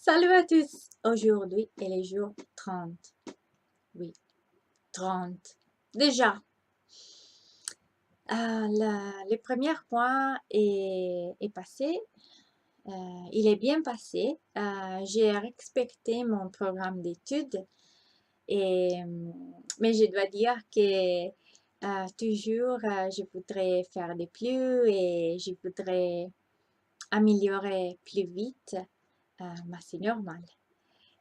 Salut à tous! Aujourd'hui est le jour 30. Oui, 30. Déjà, le premier point est passé. Il est bien passé. J'ai respecté mon programme d'études. Mais je dois dire que toujours, je voudrais faire de plus et je voudrais améliorer plus vite. Mais c'est normal.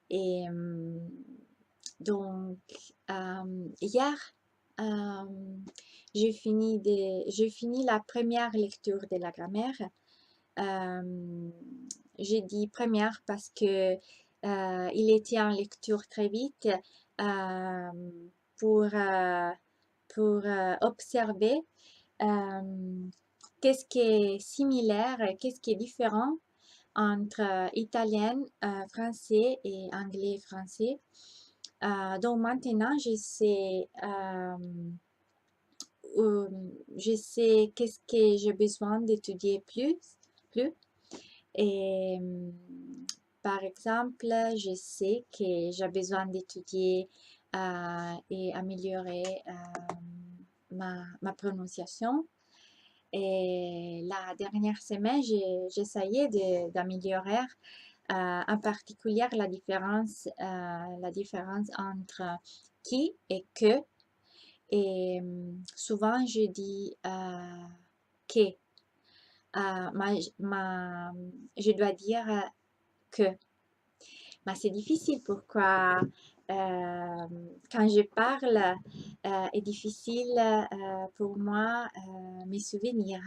Et donc, hier, j'ai fini la première lecture de la grammaire. J'ai dit première parce que il était en lecture très vite euh, pour, euh, pour observer qu'est-ce qui est similaire, qu'est-ce qui est différent entre italien, français et anglais-français. Donc maintenant, je sais qu'est-ce que j'ai besoin d'étudier plus. Et par exemple, je sais que j'ai besoin d'étudier et améliorer ma prononciation. Et la dernière semaine, j'essayais d'améliorer en particulier la différence entre qui et que. Et souvent, je dis que. Je dois dire que. Mais c'est difficile. Pourquoi quand je parle, est difficile pour moi me souvenir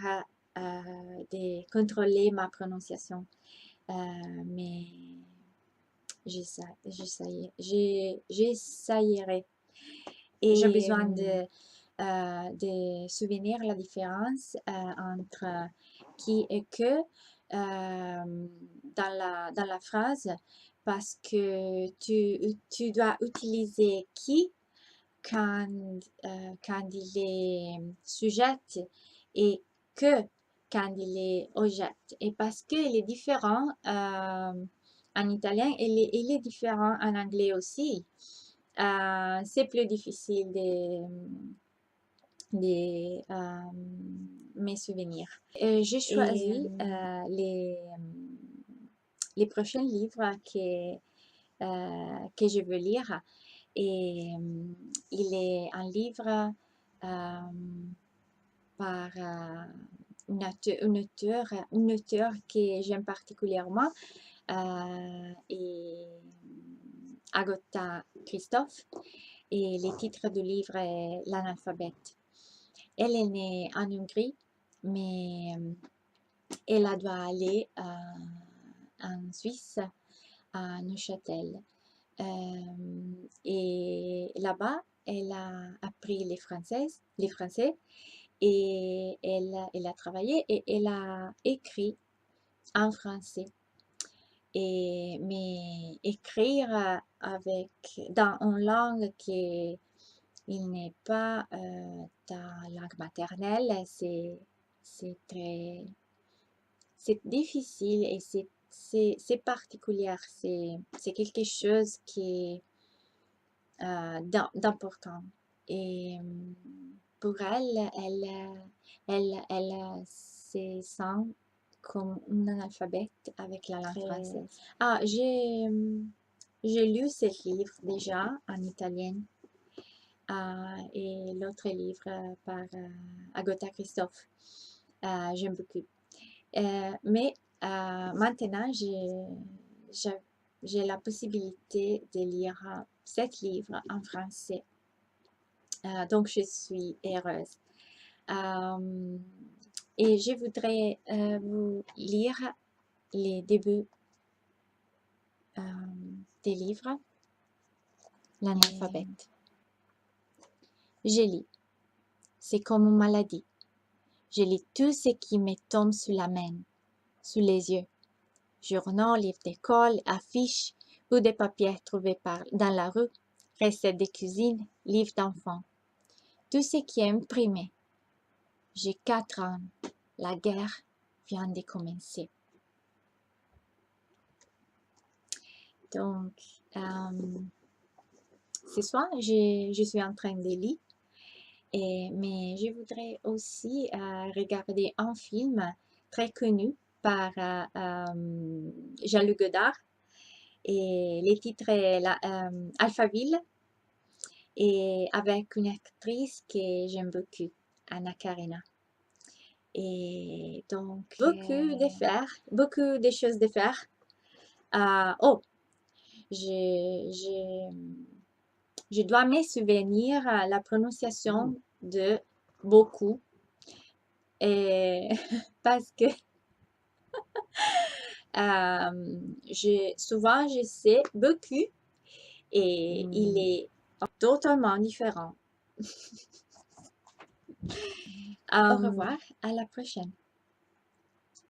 de contrôler ma prononciation. Mais j'essayerai. Et j'ai besoin de souvenir la différence entre qui et que dans la phrase parce que tu dois utiliser qui quand il est sujet et que quand il est objet. Et parce qu'il est différent en italien, il est différent en anglais aussi. C'est plus difficile de mes souvenirs. J'ai choisi les prochains livres que je veux lire. Et il est un livre par une auteure que j'aime particulièrement, et Agatha Christophe. Et le titre du livre est L'analphabète. Elle est née en Hongrie, mais elle doit aller en Suisse, à Neuchâtel. Et là-bas, elle a appris les français, et elle a travaillé et elle a écrit en français. Mais écrire dans une langue qui n'est pas ta langue maternelle, c'est difficile et c'est particulier. C'est quelque chose qui est d'important. Et pour elle se sent comme un analphabète avec la langue française. J'ai lu ce livre déjà en italien et l'autre livre par Agatha Christophe. J'aime beaucoup. Mais maintenant, j'ai la possibilité de lire 7 livres en français. Donc, je suis heureuse. Et je voudrais vous lire les débuts des livres, l'analphabète. Je lis. C'est comme une maladie. Je lis tout ce qui me tombe sous la main, sous les yeux. Journaux, livres d'école, affiches, bouts de papier trouvés dans la rue, recettes de cuisine, livres d'enfants. Tout ce qui est imprimé. J'ai 4 ans. La guerre vient de commencer. Donc, ce soir, je suis en train de lire, mais je voudrais aussi regarder un film très connu par Jean-Luc Godard. Et le titre est Alphaville, et avec une actrice que j'aime beaucoup, Anna Karina. Et donc, beaucoup de choses de faire. Oh, je, je dois me souvenir la prononciation de beaucoup. Et parce que souvent je sais beaucoup et il est totalement différent. Au revoir, à la prochaine.